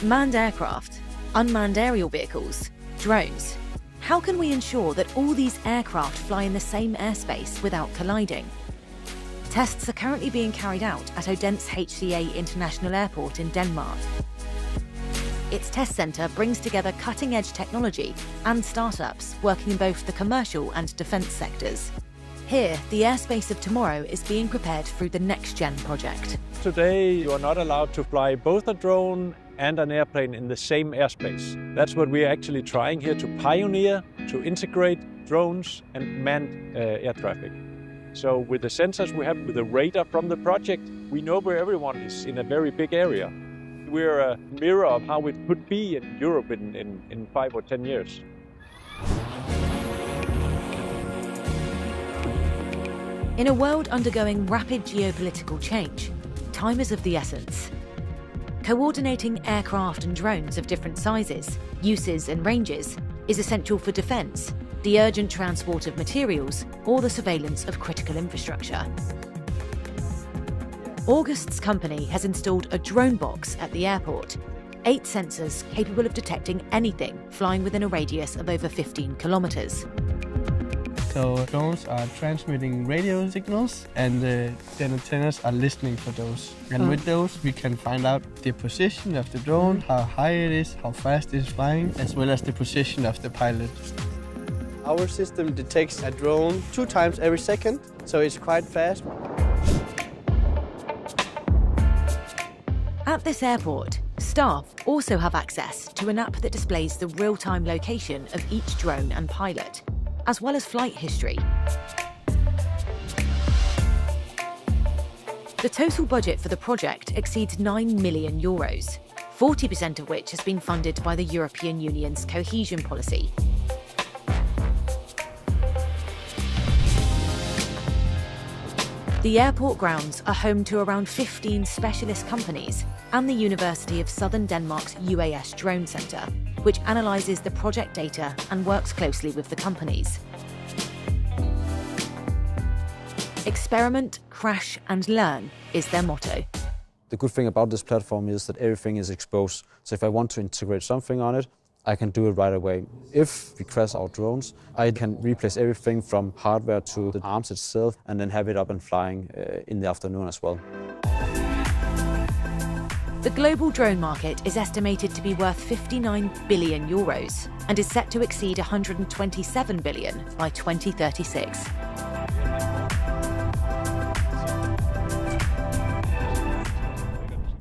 Manned aircraft, unmanned aerial vehicles, drones. How can we ensure that all these aircraft fly in the same airspace without colliding? Tests are currently being carried out at Odense HCA International Airport in Denmark. Its test centre brings together cutting-edge technology and startups working in both the commercial and defence sectors. Here, the airspace of tomorrow is being prepared through the Next-Gen project. Today, you are not allowed to fly both a drone and an airplane in the same airspace. That's what we're actually trying here to pioneer, to integrate drones and manned air traffic. So with the sensors we have, with the radar from the project, we know where everyone is in a very big area. We're a mirror of how it could be in Europe in 5 or 10 years. In a world undergoing rapid geopolitical change, time is of the essence. Coordinating aircraft and drones of different sizes, uses and ranges is essential for defence, the urgent transport of materials, or the surveillance of critical infrastructure. August's company has installed a drone box at the airport, 8 sensors capable of detecting anything flying within a radius of over 15 kilometres. So drones are transmitting radio signals and the antennas are listening for those. And with those we can find out the position of the drone, how high it is, how fast it is flying, as well as the position of the pilot. Our system detects a drone 2 times every second, so it's quite fast. At this airport, staff also have access to an app that displays the real-time location of each drone and pilot, as well as flight history. The total budget for the project exceeds €9 million, 40% of which has been funded by the European Union's cohesion policy. The airport grounds are home to around 15 specialist companies and the University of Southern Denmark's UAS Drone Centre, which analyses the project data and works closely with the companies. Experiment, crash and learn is their motto. The good thing about this platform is that everything is exposed. So if I want to integrate something on it, I can do it right away. If we crash our drones, I can replace everything from hardware to the arms itself and then have it up and flying in the afternoon as well. The global drone market is estimated to be worth €59 billion and is set to exceed €127 billion by 2036.